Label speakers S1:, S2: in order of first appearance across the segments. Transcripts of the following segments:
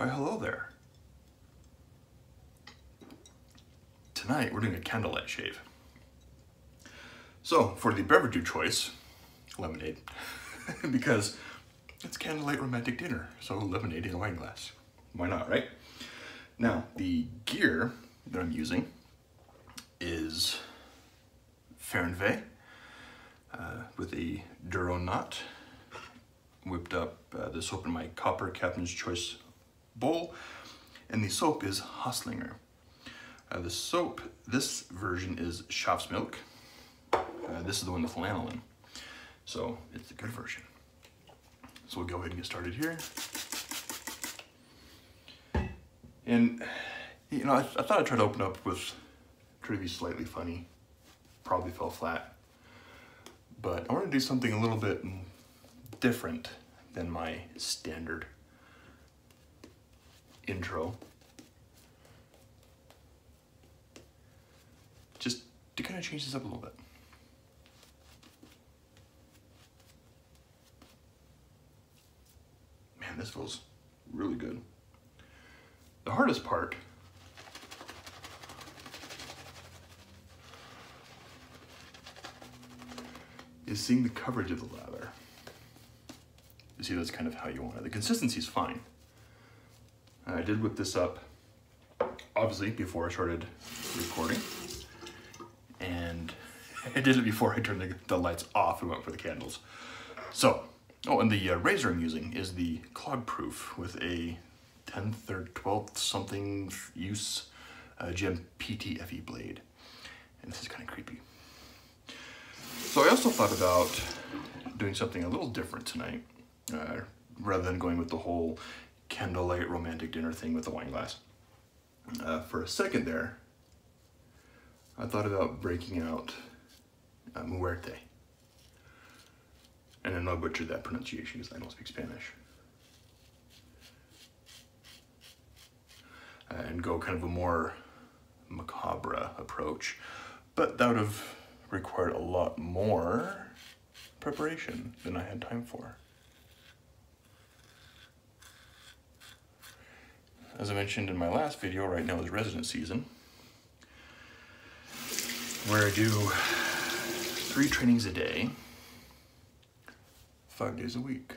S1: Why, hello there. Tonight, we're doing a candlelight shave. So, for the beverage of choice, lemonade, because it's candlelight romantic dinner, so lemonade in a wine glass. Why not, right? Now, the gear that I'm using is Fernweh with a Duro knot. Whipped up the soap in my copper Captain's Choice bowl, and the soap is Haslinger. The soap, this version is Schafmilch. This is the one with lanolin, so it's the good version. So we'll go ahead and get started here. And you know, I thought I'd try to open up with try to be slightly funny. Probably fell flat, but I want to do something a little bit different than my standard intro. Just to kind of change this up a little bit. Man, this feels really good. The hardest part is seeing the coverage of the lather. You see, that's kind of how you want it. The consistency is fine. I did whip this up, obviously, before I started recording. And I did it before I turned the lights off and went for the candles. So, oh, and the razor I'm using is the Clog Pruf with a 12th something use gem PTFE blade. And this is kind of creepy. So I also thought about doing something a little different tonight, rather than going with the whole candlelight romantic dinner thing with the wine glass. For a second there, I thought about breaking out muerte. And then I'll butcher that pronunciation because I don't speak Spanish. And go kind of a more macabre approach. But that would have required a lot more preparation than I had time for. As I mentioned in my last video, right now is resident season, where I do 3 trainings a day, 5 days a week.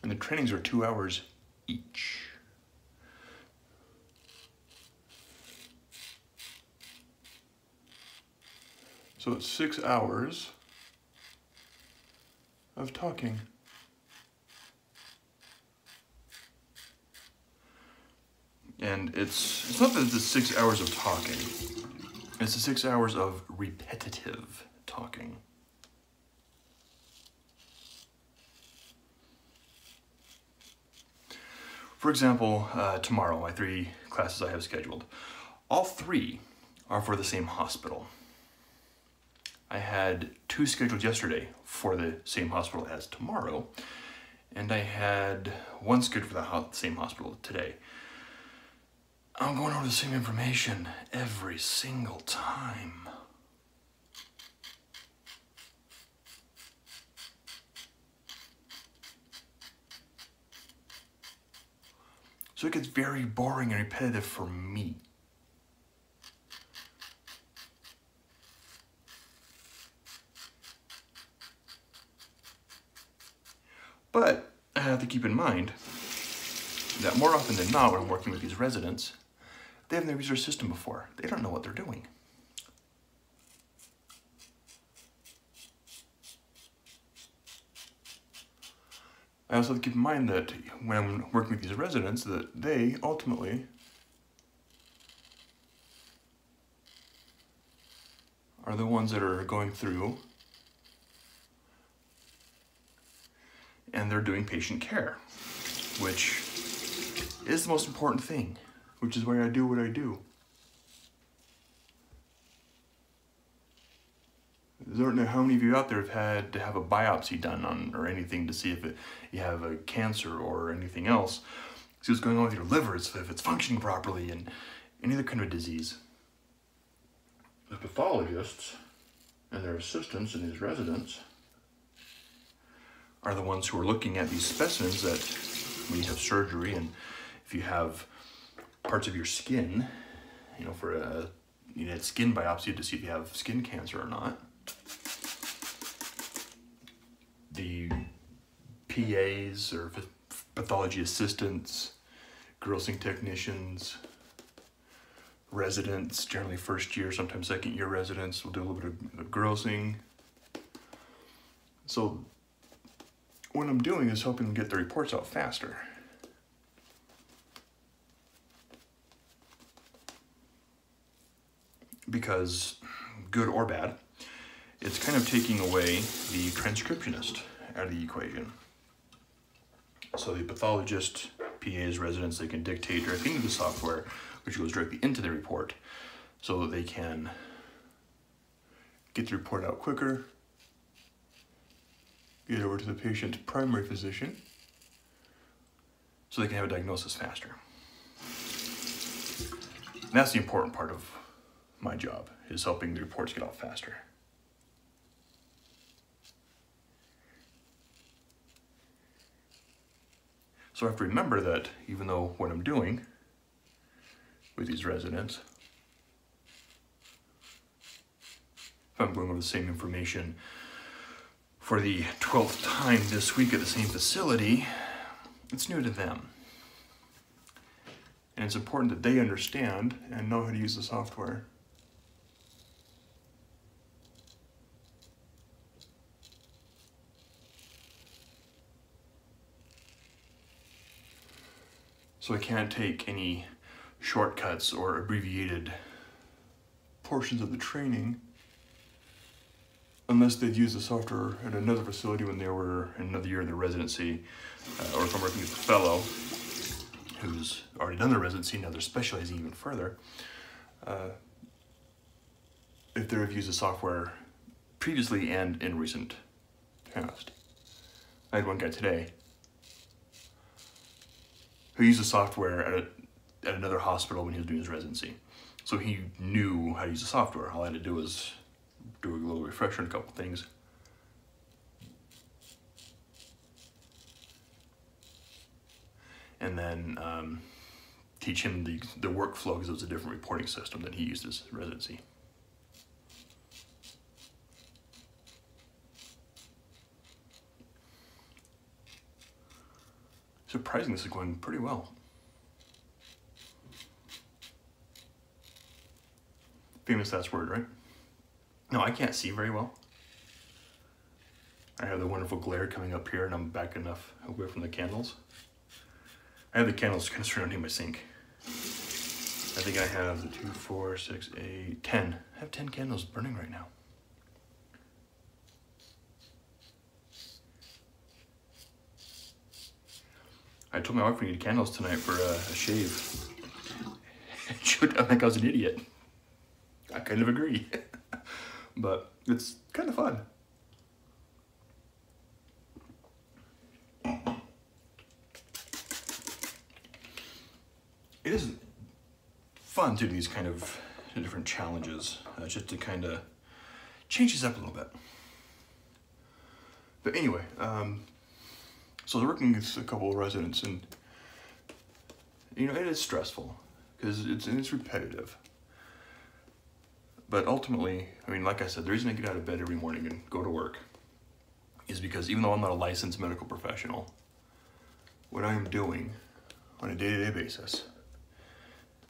S1: And the trainings are 2 hours each. So it's 6 hours of talking. And it's not that it's 6 hours of talking, it's 6 hours of repetitive talking. For example, tomorrow, my 3 classes I have scheduled, all 3 are for the same hospital. I had 2 scheduled yesterday for the same hospital as tomorrow, and I had 1 scheduled for the same hospital today. I'm going over the same information every single time. So it gets very boring and repetitive for me. But I have to keep in mind that more often than not, when I'm working with these residents, they haven't used our system before. They don't know what they're doing. I also have to keep in mind that when I'm working with these residents, that they ultimately are the ones that are going through and they're doing patient care, which is the most important thing, which is why I do what I do. I don't know how many of you out there have had to have a biopsy done on or anything to see if you have a cancer or anything else. See what's going on with your liver, if it's functioning properly, and any other kind of disease. The pathologists and their assistants and these residents are the ones who are looking at these specimens that when you have surgery, and if you have parts of your skin, you know, for a skin biopsy to see if you have skin cancer or not. The PAs or pathology assistants, grossing technicians, residents, generally first year, sometimes second year residents will do a little bit of grossing. So what I'm doing is helping them get the reports out faster. Because, good or bad, it's kind of taking away the transcriptionist out of the equation. So the pathologist, PAs, residents, they can dictate directly into the software, which goes directly into the report, so that they can get the report out quicker, get over to the patient's primary physician, so they can have a diagnosis faster. And that's the important part of my job, is helping the reports get out faster. So I have to remember that even though what I'm doing with these residents, if I'm going over the same information for the 12th time this week at the same facility, it's new to them. And it's important that they understand and know how to use the software. So I can't take any shortcuts or abbreviated portions of the training unless they'd used the software at another facility when they were in another year in their residency, or if I'm working with a fellow who's already done their residency, now they're specializing even further. If they've used the software previously and in recent past. I had one guy today who used the software at another hospital when he was doing his residency. So he knew how to use the software. All I had to do was do a little refresher on a couple things. And then teach him the workflow, because it was a different reporting system that he used as residency. Surprisingly, this is going pretty well. Famous last word, right? No, I can't see very well. I have the wonderful glare coming up here, and I'm back enough away from the candles. I have the candles kind of surrounding my sink. I think I have the 2, 4, 6, 8, 10. I have 10 candles burning right now. I told my wife we need candles tonight for a shave. She would think I was an idiot. I kind of agree. But it's kind of fun. It is fun to do these kind of different challenges, just to kind of change these up a little bit. But anyway, so they're working with a couple of residents, and you know, it is stressful because it's repetitive. But ultimately, I mean, like I said, the reason I get out of bed every morning and go to work is because even though I'm not a licensed medical professional, what I am doing on a day-to-day basis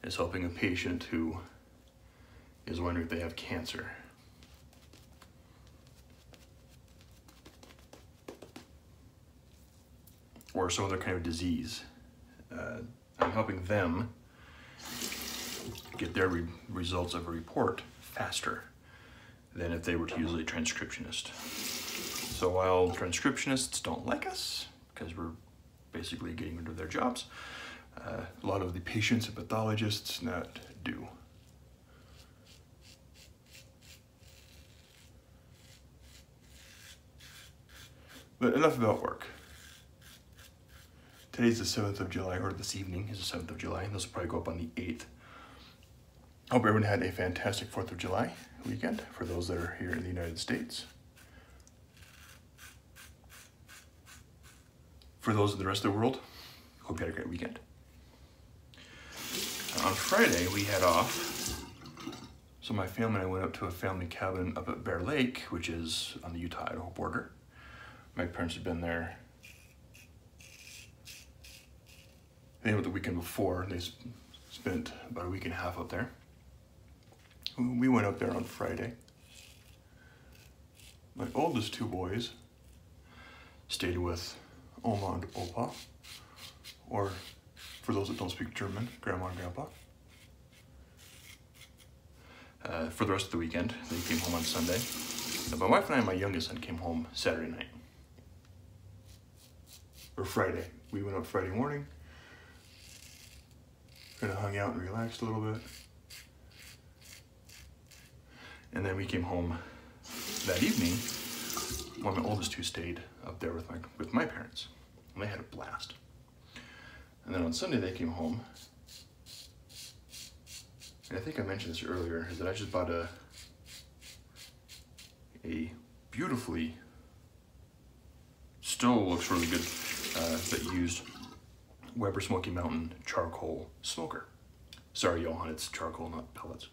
S1: is helping a patient who is wondering if they have cancer. Or some other kind of disease. I'm helping them get their results of a report faster than if they were to use a transcriptionist. So while transcriptionists don't like us, because we're basically getting rid of their jobs, a lot of the patients and pathologists not do. But enough about work. Today's the 7th of July, or this evening is the 7th of July, and this will probably go up on the 8th. Hope everyone had a fantastic 4th of July weekend for those that are here in the United States. for those in the rest of the world, hope you had a great weekend. On Friday, we had off. So my family and I went up to a family cabin up at Bear Lake, which is on the Utah-Idaho border. My parents had been there. They went the weekend before. They spent about a week and a half up there. We went up there on Friday. My oldest two boys stayed with Oma and Opa, or for those that don't speak German, Grandma and Grandpa. For the rest of the weekend, they came home on Sunday. My wife and I and my youngest son came home Saturday night. Or Friday. We went up Friday morning, kind of hung out and relaxed a little bit. And then we came home that evening. One of my oldest two stayed up there with my parents, and they had a blast. And then on Sunday they came home, and I think I mentioned this earlier, is that I just bought a beautifully, still looks really good, but used Weber Smoky Mountain charcoal smoker. Sorry, Johan, it's charcoal, not pellets.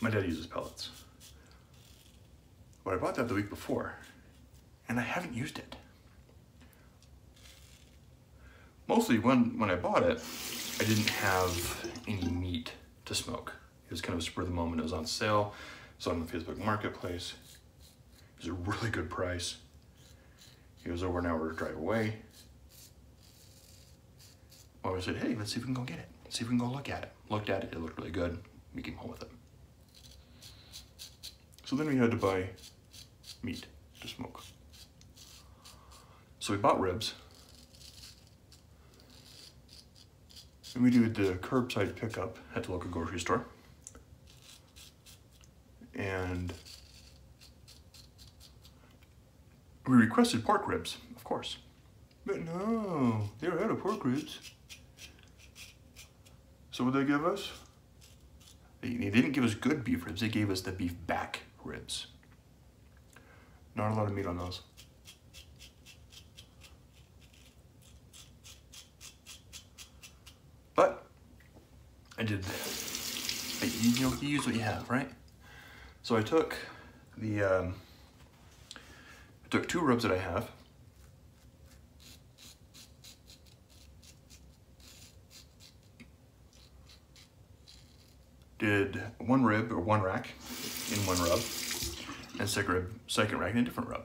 S1: My dad uses pellets. But I bought that the week before, and I haven't used it. Mostly when I bought it, I didn't have any meat to smoke. It was kind of a spur of the moment. It was on sale. It was on the Facebook Marketplace. It was a really good price. It was over an hour drive away. Well, I said, hey, let's see if we can go get it. See if we can go look at it. Looked at it, it looked really good. We came home with it. So then we had to buy meat to smoke. So we bought ribs. And we did the curbside pickup at the local grocery store. And we requested pork ribs, of course. But no, they were out of pork ribs. So what did they give us? They didn't give us good beef ribs, they gave us the beef back ribs. Not a lot of meat on those. But you use what you have, right? So I took two ribs that I have. Did one rib or one rack in one rub, and second rack in a different rub.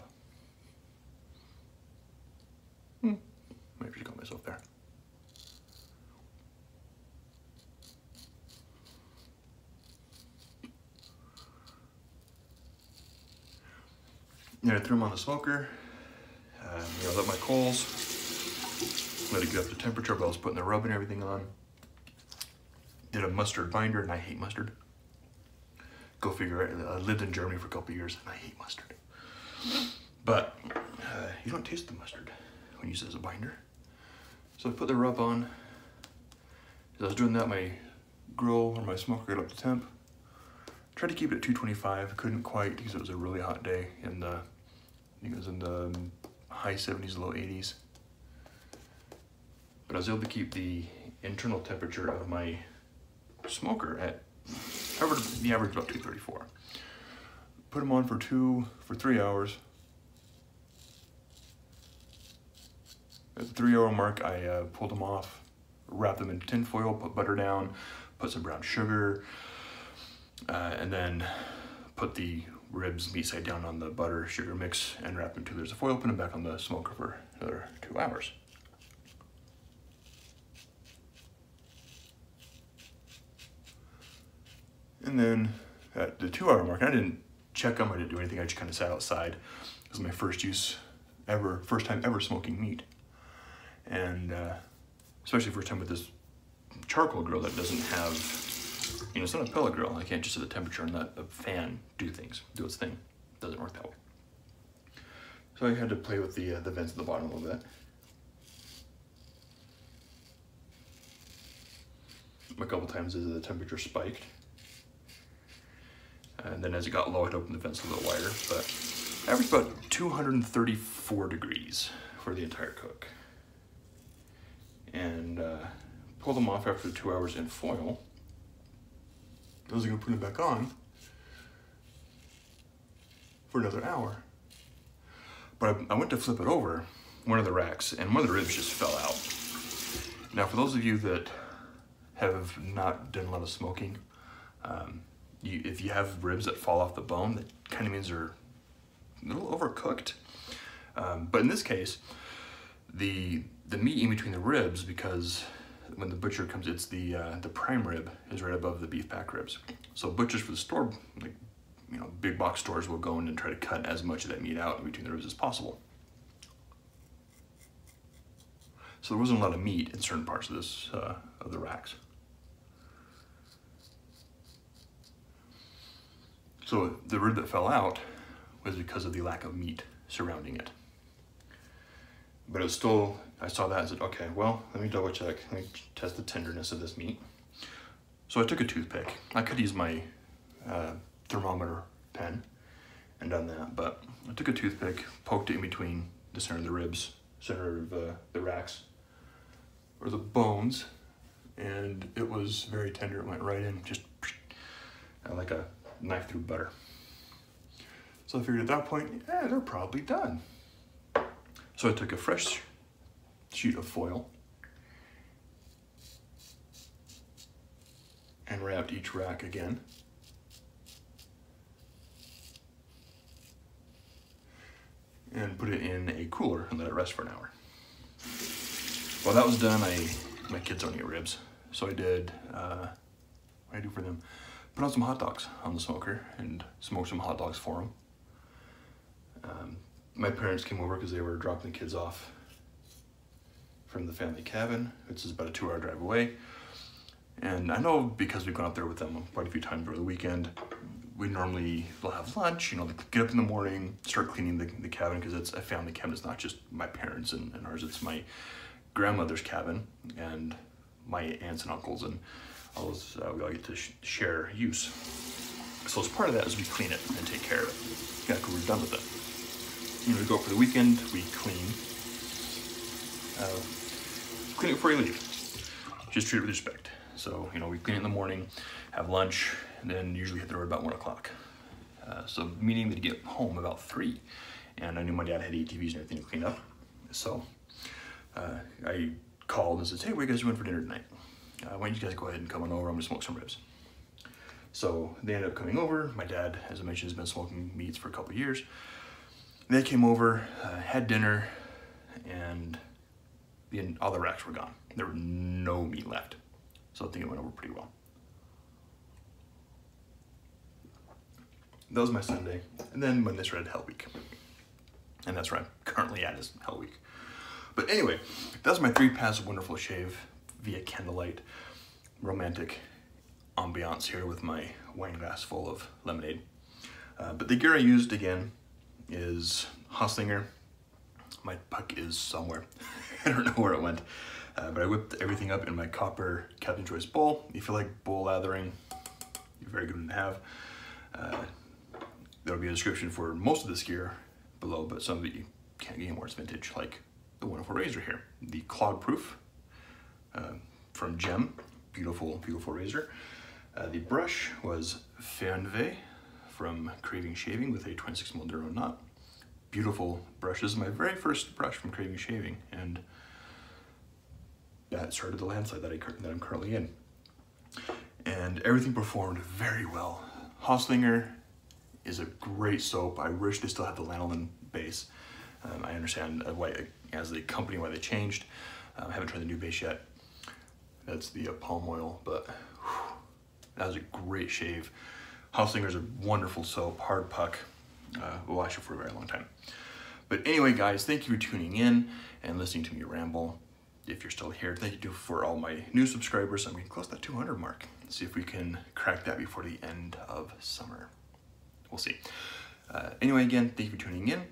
S1: Maybe I should got myself there. Then I threw them on the smoker, lit my coals, let it get up to temperature, but I was putting the rub and everything on. Did a mustard binder, and I hate mustard. Go figure, I lived in Germany for a couple of years, and I hate mustard. But you don't taste the mustard when you use it as a binder. So I put the rub on. As I was doing that, my grill or my smoker got up to temp. Tried to keep it at 225, couldn't quite because it was a really hot day, and I think it was in the high 70s, low 80s. But I was able to keep the internal temperature of my smoker at, however, the average about 234. Put them on for 3 hours. At the 3 hour mark, I pulled them off, wrapped them in tin foil, put butter down, put some brown sugar, and then put the ribs meat side down on the butter sugar mix and wrap them in 2 layers of foil, put them back on the smoker for another 2 hours. And then at the 2 hour mark, I didn't check them, I didn't do anything, I just kind of sat outside. It was my first time ever smoking meat. And especially first time with this charcoal grill that doesn't have, it's not a pellet grill. I can't just set the temperature and let a fan do its thing. It doesn't work that way. So I had to play with the vents at the bottom a little bit. A couple times as the temperature spiked. And then as it got low, I'd open the vents a little wider, but averaged about 234 degrees for the entire cook. And pull them off after 2 hours in foil. I was gonna put them back on for another hour. But I went to flip it over, one of the racks, and one of the ribs just fell out. Now, for those of you that have not done a lot of smoking, if you have ribs that fall off the bone, that kind of means they're a little overcooked. But in this case, the meat in between the ribs, because when the butcher comes, it's the prime rib is right above the beef back ribs. So butchers for the store, like, you know, big box stores will go in and try to cut as much of that meat out in between the ribs as possible. So there wasn't a lot of meat in certain parts of this of the racks. So the rib that fell out was because of the lack of meat surrounding it. But it was still, I saw that and said, okay, well, let me double check, let me test the tenderness of this meat. So I took a toothpick. I could use my thermometer pen and done that, but I took a toothpick, poked it in between the center of the ribs, center of the racks, or the bones, and it was very tender. It went right in, just like a knife through butter. So I figured at that point, yeah, they're probably done. So I took a fresh sheet of foil and wrapped each rack again. And put it in a cooler and let it rest for an hour. While that was done, my kids don't eat ribs, so I did, what did I do for them? Put on some hot dogs on the smoker and smoked some hot dogs for them. My parents came over because they were dropping the kids off from the family cabin, which is about a 2-hour drive away. And I know because we've gone out there with them quite a few times over the weekend, we normally will have lunch, you know, get up in the morning, start cleaning the cabin, because it's a family cabin. It's not just my parents and ours, it's my grandmother's cabin and my aunts and uncles, and all those, we all get to share use. So as part of that is we clean it and take care of it. Yeah, we're done with it. You know, we go out for the weekend, we clean it before you leave. Just treat it with respect. So, you know, we clean it in the morning, have lunch, and then usually hit the road about 1 o'clock. So meaning that you get home about 3. And I knew my dad had ATVs and everything to clean up. So I called and said, hey, what are you guys doing for dinner tonight? Why don't you guys go ahead and come on over, I'm gonna smoke some ribs. So they ended up coming over. My dad, as I mentioned, has been smoking meats for a couple of years. They came over, had dinner, and all the racks were gone. There were no meat left. So I think it went over pretty well. That was my Sunday. And then Monday started Hell Week. And that's where I'm currently at, is Hell Week. But anyway, that was my 3-pass wonderful shave via candlelight. Romantic ambiance here with my wine glass full of lemonade. But the gear I used again is Haslinger. My puck is somewhere. I don't know where it went. But I whipped everything up in my copper Captain Choice bowl. If you like bowl lathering, you're very good to have. There'll be a description for most of this gear below, but some of it you can't get anymore. It's vintage, like the wonderful razor here. The Clog Pruf from Gem. Beautiful, beautiful razor. The brush was Fernweh from Craving Shaving with a 26mm Duro knot. Beautiful brush. This is my very first brush from Craving Shaving, and that started the landslide that I'm currently in. And everything performed very well. Haslinger is a great soap. I wish they still had the lanolin base. I understand why, as a company, why they changed. I haven't tried the new base yet. That's the palm oil, but whew, that was a great shave. Haslinger's a wonderful soap, hard puck. Will last you for a very long time. But anyway, guys, thank you for tuning in and listening to me ramble. If you're still here, thank you for all my new subscribers. I'm getting close to that 200 mark. Let's see if we can crack that before the end of summer. We'll see. Anyway, again, thank you for tuning in,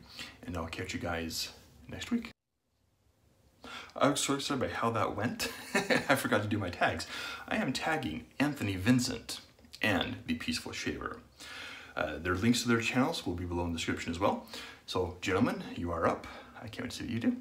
S1: and I'll catch you guys next week. I was so excited by how that went. I forgot to do my tags. I am tagging Anthony Vincent and the Peaceful Shaver. Their links to their channels will be below in the description as well. So gentlemen, you are up. I can't wait to see what you do.